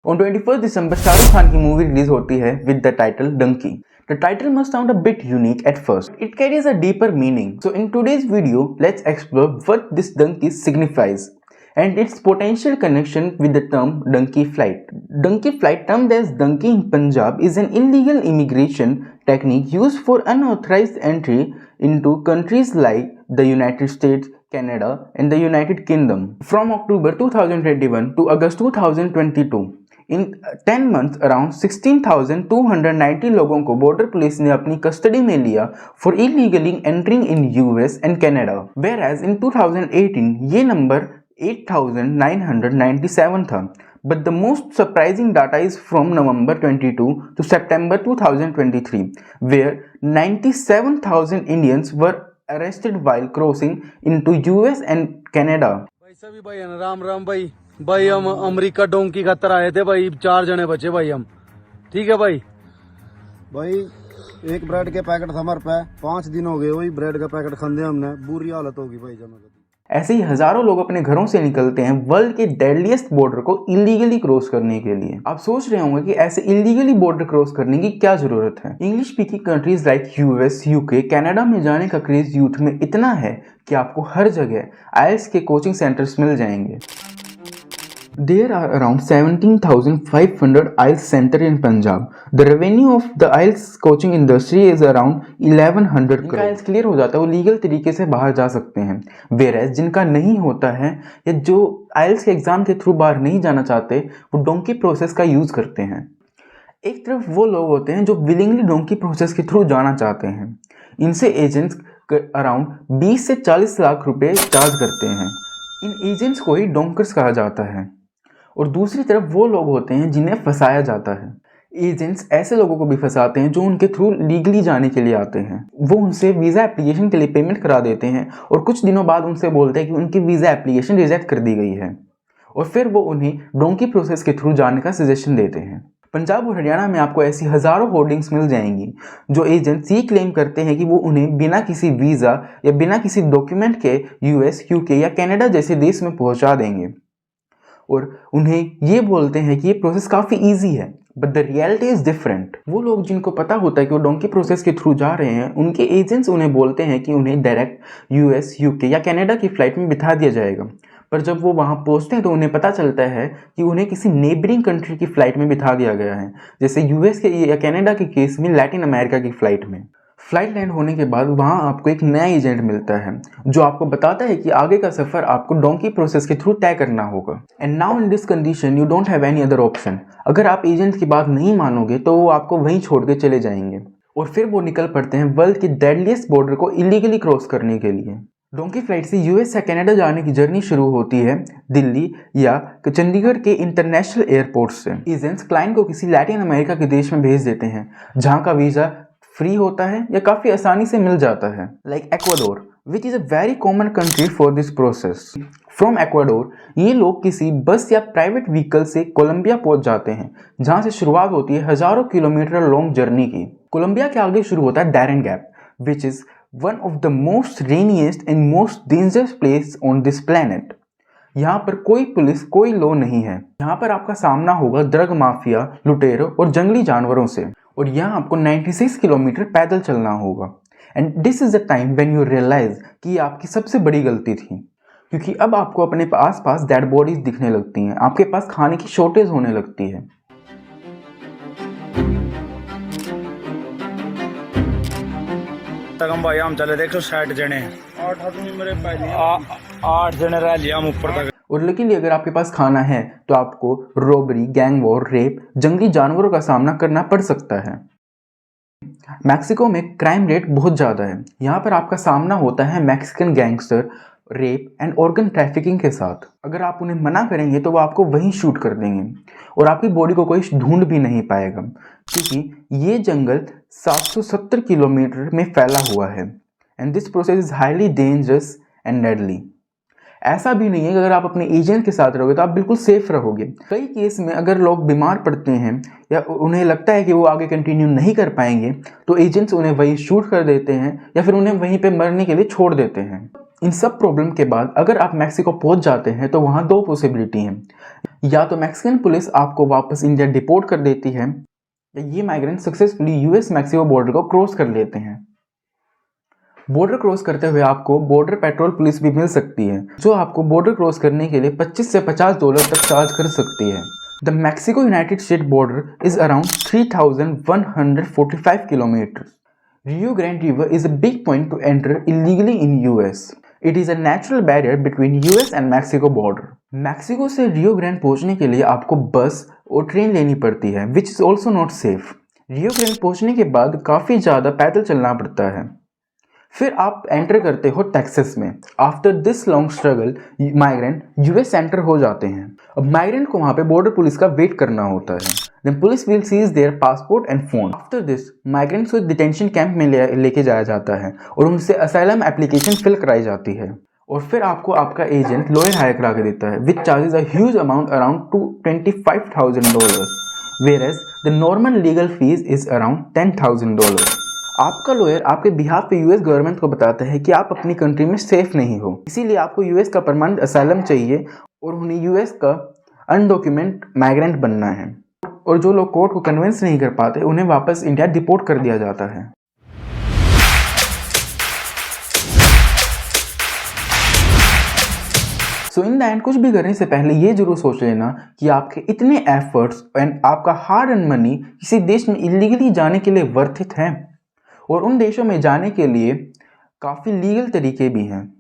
On 21st December, Shahrukh Khan की movie release होती है with the title Dunki. The title must sound a bit unique at first. It carries a deeper meaning. So in today's video, let's explore what this Dunki signifies and its potential connection with the term donkey flight. Donkey flight, termed as donkey in Punjab, is an illegal immigration technique used for unauthorized entry into countries like the United States, Canada and the United Kingdom. From October 2021 to August 2022, in 10 months around 16,290 लोगों को border police ने अपनी custody में लिया for illegally entering in US and Canada, whereas in 2018 ये number 8,997 था. But the most surprising data is from November 22 to September 2023, where 97,000 Indians were arrested while crossing into US and Canada. भाई सभी भाई राम राम भाई हम America donkey खातर आए थे भाई, 4 जने बचे भाई हम. ठीक है भाई. एक ब्रेड के पैकेट था हमारे पे, 5 दिन हो गए वही ब्रेड का पैकेट खाने हमने, बुरी हालत होगी भाई जमा. ऐसे ही हजारों लोग अपने घरों से निकलते हैं वर्ल्ड के डेडलीस्ट बॉर्डर को इलीगली क्रॉस करने के लिए. आप सोच रहे होंगे कि ऐसे इलीगली बॉर्डर क्रॉस करने की क्या जरूरत है. English speaking countries like US, UK, Canada में जाने का क्रेज यूथ में इतना है कि आपको हर जगह आइल्स के कोचिंग सेंटर्स मिल जाएंगे. There are around 17,500 IELTS centers in Punjab. The revenue of the IELTS coaching industry is around 1100 crore. IELTS clear हो जाता है वो लीगल तरीके से बाहर जा सकते हैं, whereas जिनका नहीं होता है या जो IELTS के एग्जाम के थ्रू बाहर नहीं जाना चाहते वो डोंकी प्रोसेस का यूज करते हैं. एक तरफ वो लोग होते हैं जो विलिंगली डोंकी प्रोसेस के थ्रू जाना चाहते हैं. इनसे एजेंट्स अराउंड 20 से 40 लाख रुपए चार्ज करते हैं. इन एजेंट्स को ही डोंकर्स कहा जाता है. और दूसरी तरफ वो लोग होते हैं जिन्हें फंसाया जाता है. एजेंट्स ऐसे लोगों को भी फंसाते हैं जो उनके थ्रू लीगली जाने के लिए आते हैं. वो उनसे वीज़ा एप्लीकेशन के लिए पेमेंट करा देते हैं और कुछ दिनों बाद उनसे बोलते हैं कि उनकी वीज़ा एप्लीकेशन रिजेक्ट कर दी गई है, और फिर वो उन्हें डोंकी प्रोसेस के थ्रू जाने का सजेशन देते हैं. पंजाब और हरियाणा में आपको ऐसी हजारों होर्डिंग्स मिल जाएंगी जो एजेंट्स ये क्लेम करते हैं कि वो उन्हें बिना किसी वीज़ा या बिना किसी डॉक्यूमेंट के यूएस, यूके या कनाडा जैसे देश में पहुंचा देंगे, और उन्हें ये बोलते हैं कि ये प्रोसेस काफ़ी इजी है. But the reality is different. वो लोग जिनको पता होता है कि वो डोंकी प्रोसेस के थ्रू जा रहे हैं, उनके एजेंट्स उन्हें बोलते हैं कि उन्हें डायरेक्ट यूएस, यूके या कनाडा की फ़्लाइट में बिठा दिया जाएगा. पर जब वो वहाँ पहुँचते हैं तो उन्हें पता चलता है कि उन्हें किसी नेबरिंग कंट्री की फ़्लाइट में बिठा दिया गया है, जैसे यूएस के या कनाडा के केस में लैटिन अमेरिका की फ़्लाइट में. फ्लाइट लैंड होने के बाद वहाँ आपको एक नया एजेंट मिलता है जो आपको बताता है कि आगे का सफ़र आपको डोंकी प्रोसेस के थ्रू तय करना होगा. And now in this condition you don't have any other option. अगर आप एजेंट की बात नहीं मानोगे तो वो आपको वहीं छोड़ के चले जाएंगे, और फिर वो निकल पड़ते हैं वर्ल्ड के डेडलीस्ट बॉर्डर को इलीगली क्रॉस करने के लिए. डोंकी फ्लाइट से यूएस या कनाडा जाने की जर्नी शुरू होती है दिल्ली या चंडीगढ़ के इंटरनेशनल एयरपोर्ट से. एजेंट्स क्लाइंट को किसी लैटिन अमेरिका के देश में भेज देते हैं जहाँ का वीज़ा फ्री होता है या काफ़ी आसानी से मिल जाता है, like Ecuador, which is a very common country for this process. From Ecuador ये लोग किसी बस या प्राइवेट व्हीकल से कोलंबिया पहुंच जाते हैं, जहां से शुरुआत होती है हजारों किलोमीटर लॉन्ग जर्नी की. कोलंबिया के आगे शुरू होता है Darien gap, which is one of the most rainiest and most dangerous place on this planet. यहाँ पर कोई पुलिस, कोई लॉ नहीं है. यहाँ पर आपका सामना होगा ड्रग माफिया, लुटेरों और जंगली जानवरों से, और यहाँ आपको 96 किलोमीटर पैदल चलना होगा. And this is the time when you realise कि ये आपकी सबसे बड़ी गलती थी, क्योंकि अब आपको अपने आस पास डेड बॉडीज दिखने लगती हैं, आपके पास खाने की शॉर्टेज होने लगती है. तक हम भाई हम चले देखो 60 जने, 8 आदमी मेरे पहले 8 जने रह लिया हम ऊपर तक. और लेकिन अगर आपके पास खाना है तो आपको रॉबरी, गैंग वॉर, रेप, जंगली जानवरों का सामना करना पड़ सकता है. मैक्सिको में क्राइम रेट बहुत ज़्यादा है. यहाँ पर आपका सामना होता है Mexican gangster, rape and organ trafficking के साथ. अगर आप उन्हें मना करेंगे तो वो आपको वहीं शूट कर देंगे और आपकी बॉडी को कोई ढूंढ भी नहीं पाएगा, क्योंकि ये जंगल 770 किलोमीटर में फैला हुआ है. And this process is highly dangerous and deadly. ऐसा भी नहीं है कि अगर आप अपने एजेंट के साथ रहोगे तो आप बिल्कुल सेफ रहोगे. कई केस में अगर लोग बीमार पड़ते हैं या उन्हें लगता है कि वो आगे कंटिन्यू नहीं कर पाएंगे तो एजेंट्स उन्हें वहीं शूट कर देते हैं या फिर उन्हें वहीं पे मरने के लिए छोड़ देते हैं. इन सब प्रॉब्लम के बाद अगर आप मैक्सिको पहुंच जाते हैं तो वहाँ 2 पॉसिबिलिटी हैं. या तो मैक्सिकन पुलिस आपको वापस इंडिया डिपोर्ट कर देती है या ये migrant successfully US Mexico border को क्रॉस कर लेते हैं। बॉर्डर क्रॉस करते हुए आपको बॉर्डर पेट्रोल पुलिस भी मिल सकती है, जो आपको बॉर्डर क्रॉस करने के लिए 25 से $50 तक चार्ज कर सकती है। The Mexico United state border is around 3,145 kilometre. Rio Grande River is a big point to enter illegally in US. It is a natural barrier between US and Mexico border. Mexico से रियो grand पहुंचने के लिए आपको बस और train लेनी पड़ती है, which is also not safe. Rio grand पहुंचने के बाद काफ़ी ज़्यादा पैदल चलना पड़ता है। फिर आप एंटर करते हो टेक्सास में। After this long struggle migrant US enter हो जाते हैं। अब माइग्रेंट को वहाँ पे बॉर्डर पुलिस का वेट करना होता है। Then police will seize their passport and phone. After this, migrants को डिटेंशन कैंप में लेके जाया जाता है और उनसे असाइलम एप्लीकेशन फिल कराई जाती है और फिर आपको आपका एजेंट लॉयर हायर करा के देता है, which charges a huge amount around $25,000, whereas the normal legal fees is around $10,000. आपका लॉयर आपके बिहाफ पे यूएस गवर्नमेंट को बताता है कि आप अपनी कंट्री में सेफ नहीं हो, इसीलिए आपको यूएस का परमानेंट असाइलम चाहिए और उन्हें यूएस का अनडॉक्यूमेंट माइग्रेंट बनना है। और जो लोग कोर्ट को कन्विंस नहीं कर पाते उन्हें वापस इंडिया डिपोर्ट कर दिया जाता है। सो इन द एंड कुछ भी करने से पहले ये जरूर सोच लेना कि आपके इतने एफर्ट्स एंड आपका हार्ड अर्न मनी किसी देश में इलीगली जाने के लिए वर्थ इट है, और उन देशों में जाने के लिए काफ़ी लीगल तरीके भी हैं।